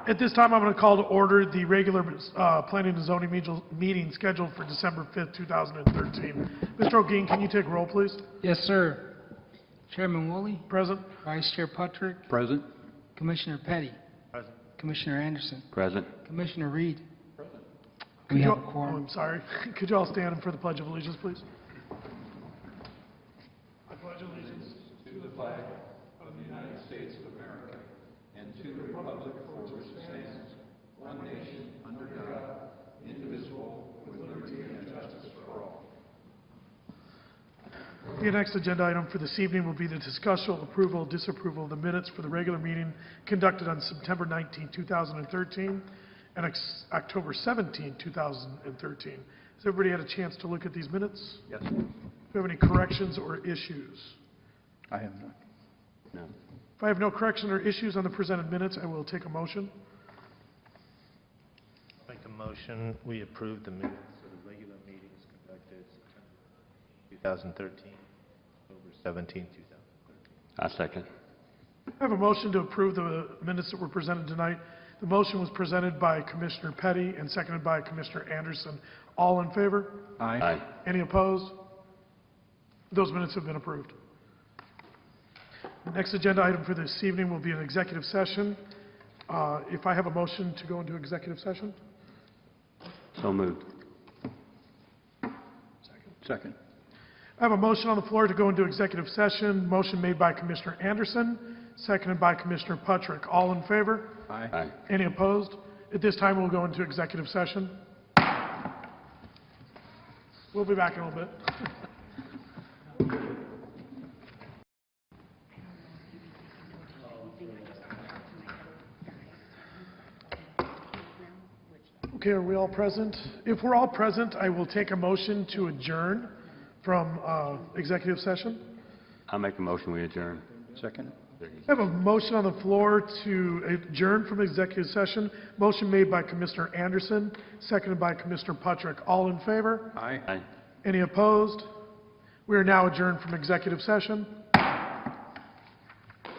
At this time, I'm going to call to order the regular Planning and Zoning meeting scheduled for December 5th, 2013. Mr. O'Gean, can you take roll, please? Yes, sir. Chairman Woolley, Present. Vice Chair Patrick, Present. Commissioner Petty, Present. Commissioner Anderson, Present. Commissioner Reed. Could We you have a all- quorum. I'm sorry. Could you all stand for the Pledge of Allegiance, please? I pledge allegiance To the flag of the United States of America and to the republic for which it stands, one nation, under God, indivisible, with liberty and justice for all. The next agenda item for this evening will be the discussion, approval, disapproval of the minutes for the regular meeting conducted on September 19, 2013, and October 17, 2013. Has everybody had a chance to look at these minutes? Yes. Do you have any corrections or issues? I have none. None. If I have no correction or issues on the presented minutes, I will take a motion. Make a motion, we approve the minutes of the regular meetings conducted September 2013, October 17, 2013. I second. I have a motion to approve the minutes that were presented tonight. The motion was presented by Commissioner Petty and seconded by Commissioner Anderson. All in favor? Aye. Any opposed? Those minutes have been approved. The next agenda item for this evening will be an executive session. If I have a motion to go into executive session? So moved. Second. I have a motion on the floor to go into executive session. Motion made by Commissioner Anderson, seconded by Commissioner Patrick. All in favor? Aye. Any opposed? At this time, we'll go into executive session. We'll be back in a little bit. Okay, are we all present? If we're all present, I will take a motion to adjourn from executive session. I'll make a motion, we adjourn. Second. I have a motion on the floor to adjourn from executive session. Motion made by Commissioner Anderson, seconded by Commissioner Patrick. All in favor? Aye. Any opposed? We are now adjourned from executive session.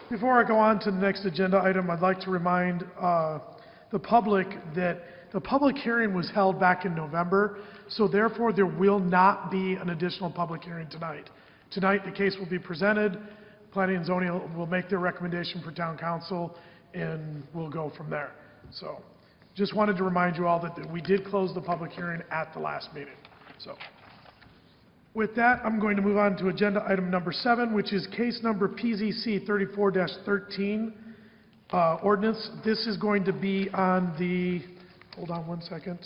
Before I go on to the next agenda item, I'd like to remind the public that the public hearing was held back in November, so therefore there will not be an additional public hearing tonight. Tonight, the case will be presented. Planning and Zoning will make their recommendation for Town Council, and we'll go from there. So, just wanted to remind you all that we did close the public hearing at the last meeting. So, with that, I'm going to move on to agenda item number 7, which is case number PZC 34-13 ordinance. This is going to be on the, hold on one second,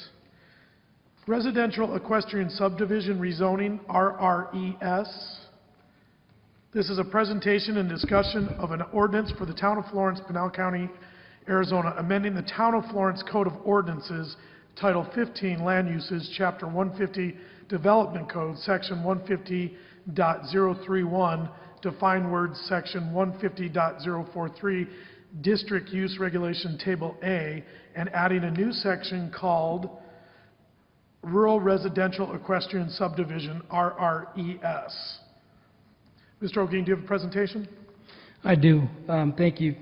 Residential Equestrian Subdivision Rezoning, RRES. This is a presentation and discussion of an ordinance for the Town of Florence, Pinal County, Arizona, amending the Town of Florence Code of Ordinances, Title 15, Land Uses, Chapter 150, Development Code, Section 150.031, Defined Words, Section 150.043, District Use Regulation Table A, and adding a new section called Rural Residential Equestrian Subdivision, RRES. Mr. O'Gean, do you have a presentation? I do. Thank you,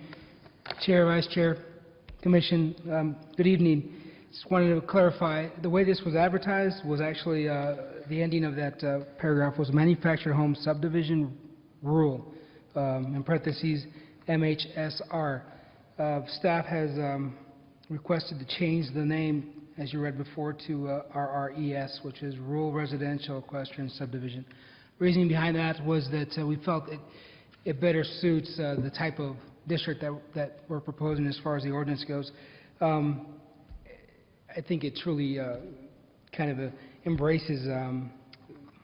Chair, Vice Chair, Commission. Good evening. Just wanted to clarify, the way this was advertised was actually the ending of that paragraph was manufactured home subdivision rural, in parentheses, MHSR. Staff has requested to change the name, as you read before, to RRES, which is Rural Residential Equestrian Subdivision. Reasoning behind that was that we felt it better suits the type of district that we're proposing as far as the ordinance goes. I think it truly kind of embraces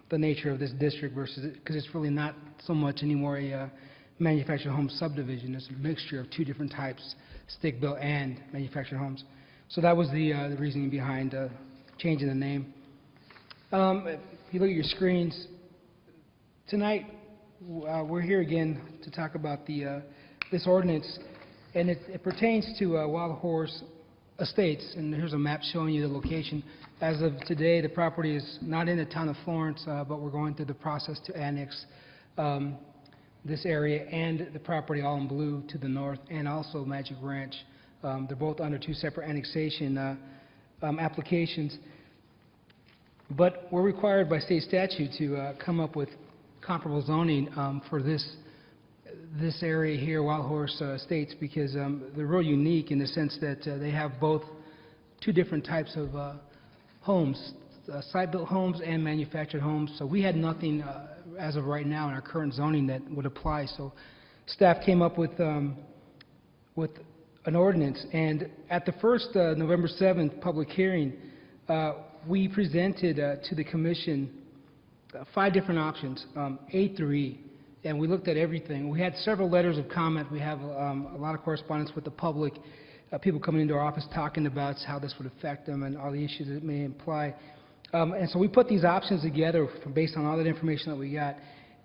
the nature of this district versus, because it's really not so much anymore a manufactured home subdivision. It's a mixture of two different types, stick-built and manufactured homes. So that was the reasoning behind changing the name. If you look at your screens, tonight we're here again to talk about this ordinance, and it pertains to Wild Horse Estates, and here's a map showing you the location. As of today, the property is not in the town of Florence, but we're going through the process to annex this area and the property all in blue to the north, and also Magic Ranch They're both under two separate annexation applications. But we're required by state statute to come up with comparable zoning for this area here, Wild Horse Estates, because they're real unique in the sense that they have both two different types of homes, site-built homes and manufactured homes. So we had nothing as of right now in our current zoning that would apply. So staff came up with an ordinance, and at the first November 7th public hearing, we presented to the commission 5 different options, A through E, and we looked at everything. We had several letters of comment. We have a lot of correspondence with the public, people coming into our office talking about how this would affect them and all the issues it may imply. And so we put these options together based on all that information that we got.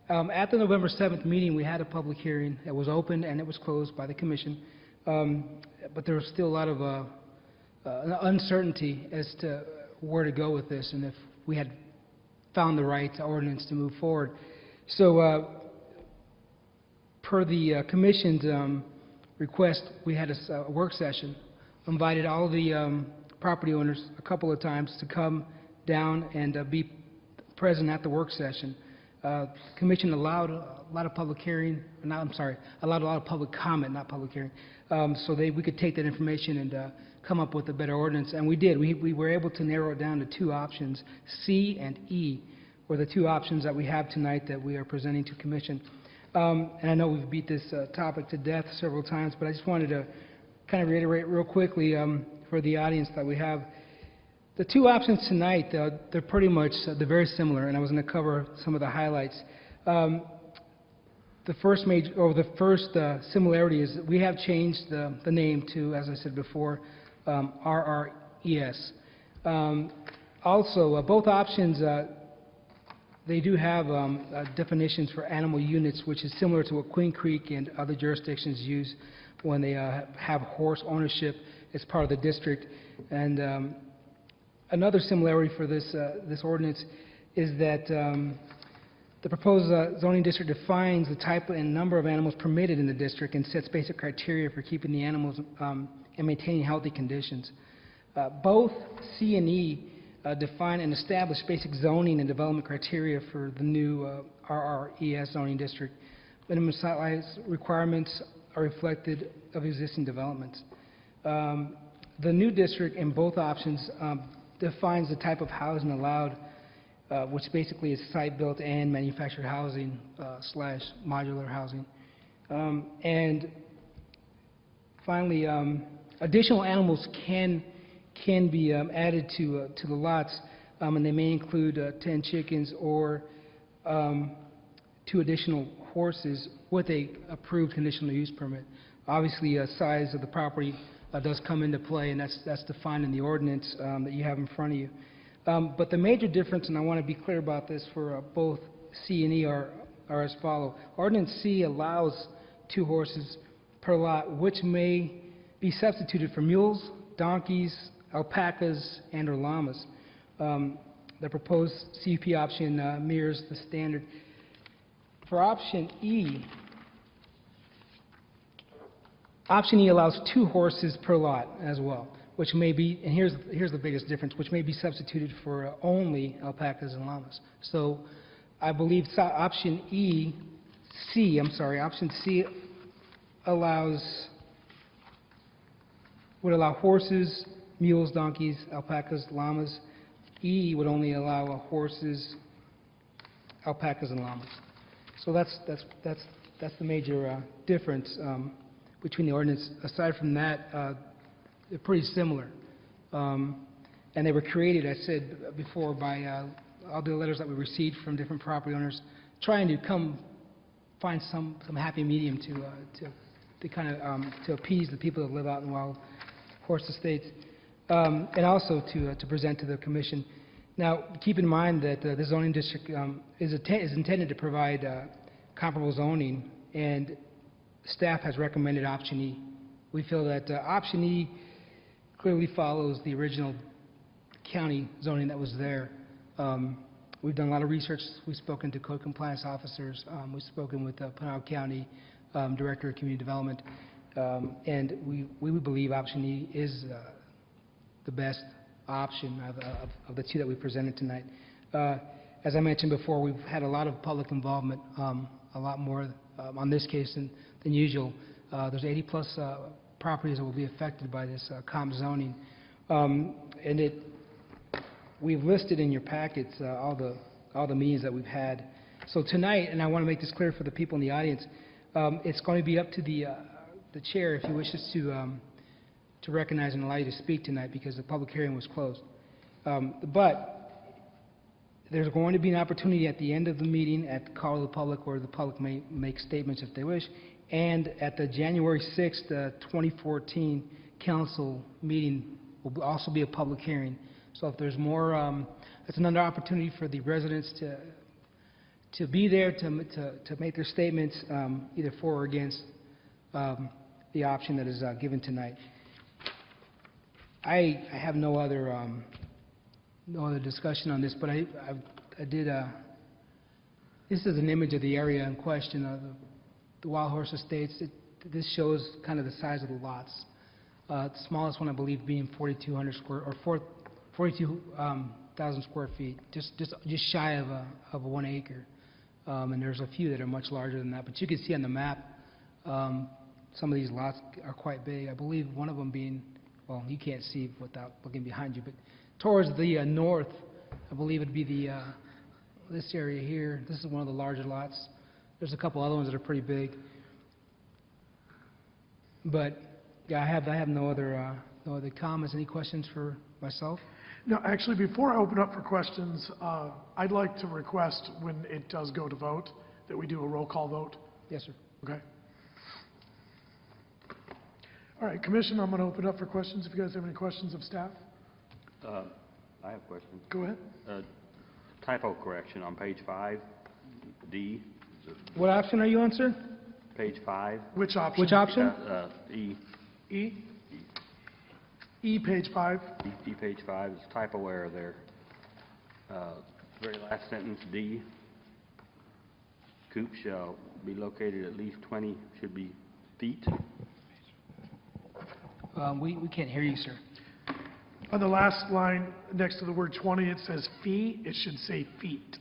At the November 7th meeting, we had a public hearing. It was open and it was closed by the commission, but there was still a lot of uncertainty as to where to go with this and if we had found the right ordinance to move forward. So per the commission's request, we had a work session, invited all of the property owners a couple of times to come down and be present at the work session. The commission allowed a lot of public hearing, allowed a lot of public comment, not public hearing, so we could take that information and come up with a better ordinance, and we did. We were able to narrow it down to 2 options. C and E were the 2 options that we have tonight that we are presenting to commission. And I know we've beat this topic to death several times, but I just wanted to kind of reiterate real quickly for the audience that we have. The 2 options tonight, they're pretty much they're very similar, and I was going to cover some of the highlights. The first similarity is that we have changed the name to, as I said before, RRES. Also, both options, they do have definitions for animal units, which is similar to what Queen Creek and other jurisdictions use when they have horse ownership as part of the district. And another similarity for this ordinance is that the proposed zoning district defines the type and number of animals permitted in the district and sets basic criteria for keeping the animals and maintaining healthy conditions. Both C and E define and establish basic zoning and development criteria for the new RRES zoning district. Minimum size requirements are reflected of existing developments. The new district in both options defines the type of housing allowed, which basically is site-built and manufactured housing slash modular housing. And finally, additional animals can be added to the lots, and they may include 10 chickens or 2 additional horses with a approved conditional use permit. Obviously, size of the property does come into play, and that's defined in the ordinance that you have in front of you. But the major difference, and I want to be clear about this for both C and E, are as follows. Ordinance C allows 2 horses per lot, which may be substituted for mules, donkeys, alpacas, and or llamas. The proposed CUP option mirrors the standard. For option E allows 2 horses per lot as well, which may be, and here's the biggest difference, which may be substituted for only alpacas and llamas. So I believe option C would allow horses, mules, donkeys, alpacas, llamas. E would only allow horses, alpacas, and llamas. So that's the major difference between the ordinance. Aside from that, they're pretty similar. And they were created, I said before, by all the letters that we received from different property owners, trying to find some happy medium to kind of to appease the people that live out in Wild Horse Estates, and also to present to the commission. Now, keep in mind that the zoning district is intended to provide comparable zoning, and staff has recommended option E. We feel that option E clearly follows the original county zoning that was there. We've done a lot of research. We've spoken to code compliance officers. We've spoken with Pinal County Director of Community Development. And we would believe option E is the best option of the two that we presented tonight. As I mentioned before, we've had a lot of public involvement, a lot more on this case than usual. There's 80-plus properties that will be affected by this comp zoning. And we've listed in your packets all the meetings that we've had. So tonight, and I want to make this clear for the people in the audience, it's going to be up to the chair if he wishes to recognize and allow you to speak tonight because the public hearing was closed. But there's going to be an opportunity at the end of the meeting at the call of the public where the public may make statements if they wish. And at the January 6th, 2014 council meeting will also be a public hearing. So if there's more, it's another opportunity for the residents to be there to make their statements either for or against the option that is given tonight. I have no other discussion on this, but I did. This is an image of the area in question, the Wild Horse Estates. This shows kind of the size of the lots. The smallest one, I believe, being 4,200 square or 42,000 square feet, just shy of 1 acre. And there's a few that are much larger than that. But you can see on the map, some of these lots are quite big. I believe one of them being, well, you can't see without looking behind you, but towards the north, I believe it'd be this area here. This is one of the larger lots. There's a couple other ones that are pretty big. But yeah, I have no other comments. Any questions for myself? No, actually, before I open up for questions, I'd like to request when it does go to vote that we do a roll call vote. Yes, sir. Okay. All right, Commission, I'm going to open up for questions. If you guys have any questions of staff, I have a question. go ahead. Typo correction on page 5, D, What option are you on, sir? page 5, Which option? Which option? E, E? E, page 5. E page 5, there's a typo error there. Very last sentence, D, coop shall be located at least 20, should be feet. We can't hear you, sir. On the last line, next to the word 20, it says fee. It should say feet.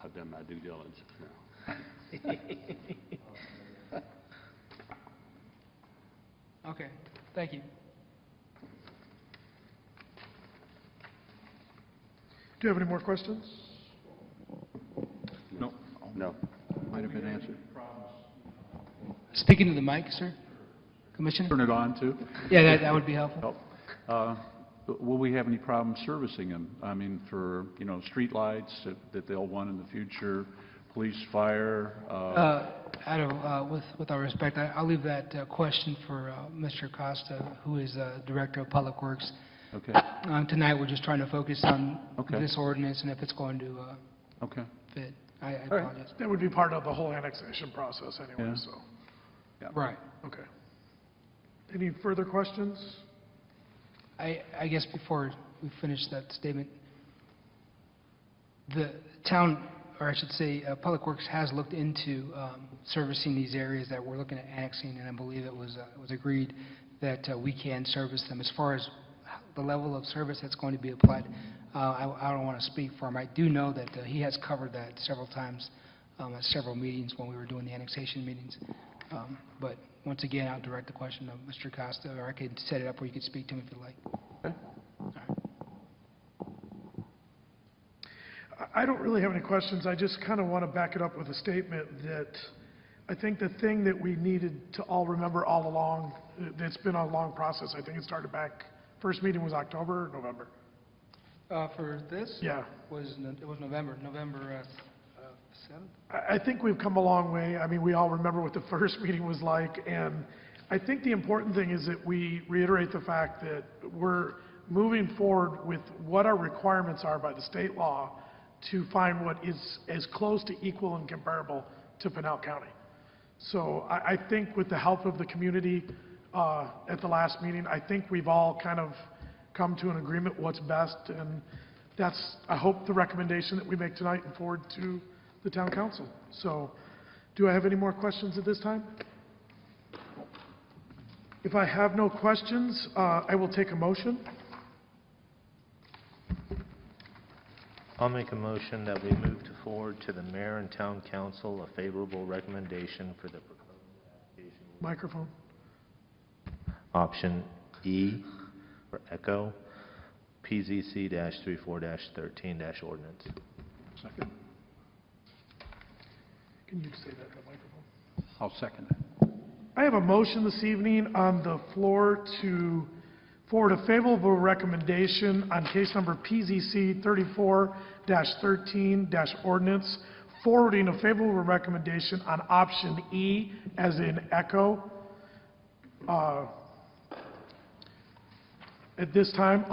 I've done my due diligence now. Okay, thank you. Do you have any more questions? No, No. might have been answered. Speaking to the mic, sir. Commissioner? Turn it on, too? Yeah, that would be helpful. Will we have any problem servicing them? I mean, for, street lights that they'll want in the future, police, fire? With all respect, I'll leave that question for Mr. Costa, who is Director of Public Works. Okay, Tonight, we're just trying to focus on Okay. this ordinance and if it's going to okay. fit. I right. apologize. That would be part of the whole annexation process anyway, Yeah. so, Right. okay. Any further questions? I guess before we finish that statement, the town, or I should say, Public Works has looked into servicing these areas that we're looking at annexing, and I believe it was agreed that we can service them. As far as the level of service that's going to be applied, I don't want to speak for him. I do know that he has covered that several times at several meetings when we were doing the annexation meetings. But once again, I'll direct the question to Mr. Costa, or I could set it up where you could speak to him if you'd like. Okay. All right. I don't really have any questions. I just kind of want to back it up with a statement that I think the thing that we needed to all remember all along, it's been a long process. I think it started back, first meeting was October or November? For this? Yeah. It was November 7th? I think we've come a long way. I mean, we all remember what the first meeting was like, and I think the important thing is that we reiterate the fact that we're moving forward with what our requirements are by the state law to find what is as close to equal and comparable to Pinal County. So I think with the help of the community at the last meeting, I think we've all kind of come to an agreement what's best, and that's, I hope, the recommendation that we make tonight and forward to the town council. So, do I have any more questions at this time? If I have no questions, I will take a motion. I'll make a motion that we move to forward to the mayor and town council a favorable recommendation for the proposed application. Microphone. Option E for Echo, PZC-34-13-ordinance. Second. Can you say that in the microphone? I'll second that. I have a motion this evening on the floor to forward a favorable recommendation on case number PZC 34-13-ordinance, forwarding a favorable recommendation on option E, as in Echo. At this time,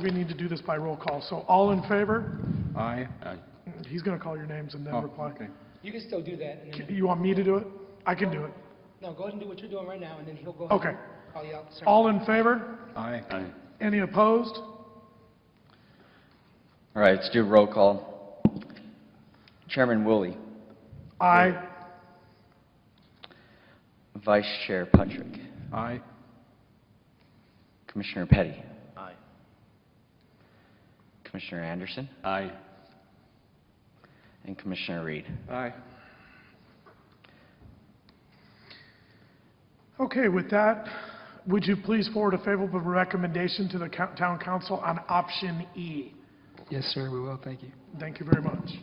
we need to do this by roll call, so all in favor? Aye. He's going to call your names and then Oh, reply. okay. You can still do that, and then, You want me to do it? I can do it. no, go ahead and do what you're doing right now, and then he'll go Okay. ahead and call you out. Sir. All in favor? Aye. Any opposed? All right, let's do a roll call. Chairman Woolley, Aye. Vice Chair Patrick, Aye. Commissioner Petty, Aye. Commissioner Anderson, Aye. and Commissioner Reed. Aye. Okay, with that, would you please forward a favorable recommendation to the town council on option E? Yes, sir, we will. Thank you. Thank you very much.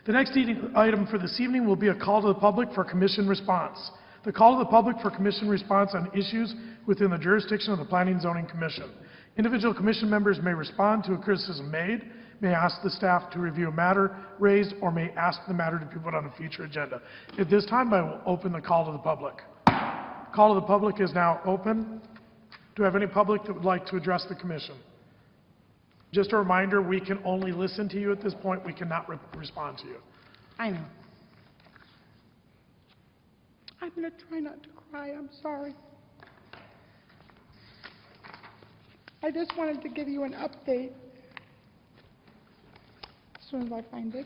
The next item for this evening will be a call to the public for commission response. The call to the public for commission response on issues within the jurisdiction of the Planning and Zoning Commission. Individual commission members may respond to a criticism made, may ask the staff to review a matter raised, or may ask the matter to be put on a future agenda. At this time, I will open the call to the public. Call to the public is now open. Do I have any public that would like to address the commission? Just a reminder, we can only listen to you at this point. We cannot respond to you. I know. I'm going to try not to cry. I'm sorry. I just wanted to give you an update as soon as I find it.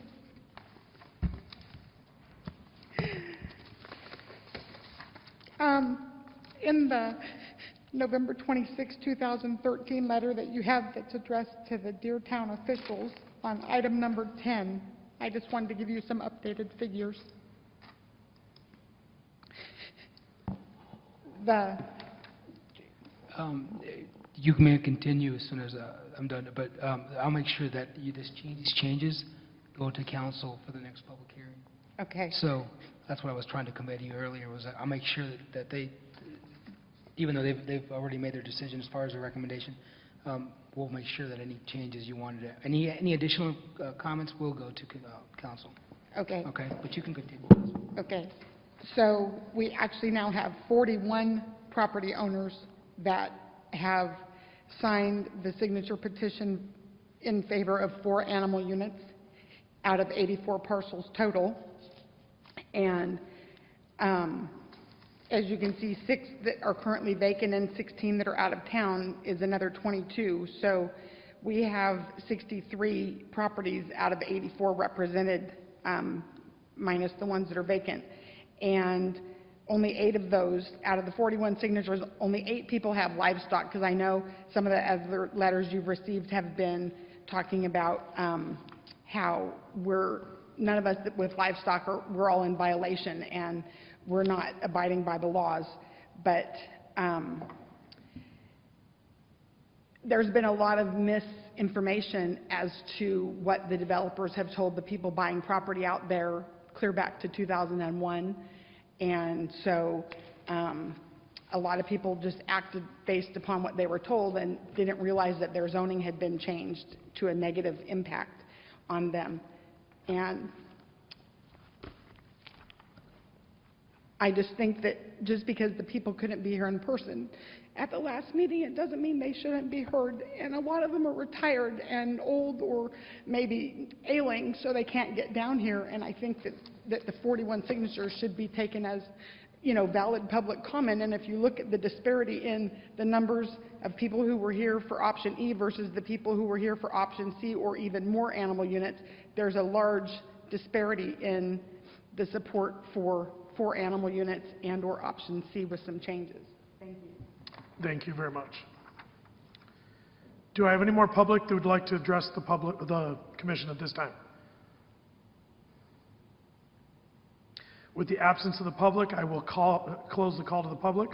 In the November 26, 2013 letter that you have that's addressed to the Deer Town officials on item number 10, I just wanted to give you some updated figures. You may continue as soon as I'm done, but I'll make sure that these changes go to council for the next public hearing. Okay. So that's what I was trying to convey to you earlier, was that I'll make sure that they, even though they've already made their decision as far as their recommendation, we'll make sure that any changes you wanted to, any additional comments will go to council. Okay. Okay, but you can continue. Okay. So we actually now have 41 property owners that have signed the signature petition in favor of 4 animal units out of 84 parcels total. And as you can see, 6 that are currently vacant and 16 that are out of town is another 22. So we have 63 properties out of 84 represented, minus the ones that are vacant. And only 8 of those, out of the 41 signatures, only 8 people have livestock, because I know some of the other letters you've received have been talking about how none of us with livestock we're all in violation and we're not abiding by the laws. But there's been a lot of misinformation as to what the developers have told the people buying property out there clear back to 2001. And so a lot of people just acted based upon what they were told and didn't realize that their zoning had been changed to a negative impact on them. And I just think that just because the people couldn't be here in person at the last meeting, it doesn't mean they shouldn't be heard. And a lot of them are retired and old or maybe ailing, so they can't get down here. And I think that the 41 signatures should be taken as, valid public comment, and if you look at the disparity in the numbers of people who were here for option E versus the people who were here for option C or even more animal units, there's a large disparity in the support for animal units and/or option C with some changes. Thank you. Thank you very much. Do I have any more public that would like to address the commission at this time? With the absence of the public, I will close the call to the public.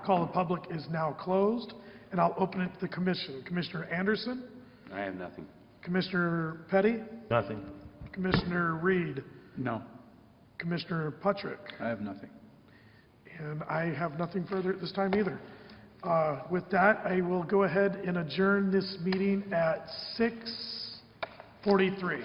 Call to the public is now closed, and I'll open it to the commission. Commissioner Anderson? I have nothing. Commissioner Petty? Nothing. Commissioner Reed? No. Commissioner Puttrick? I have nothing. And I have nothing further at this time either. With that, I will go ahead and adjourn this meeting at 6:43.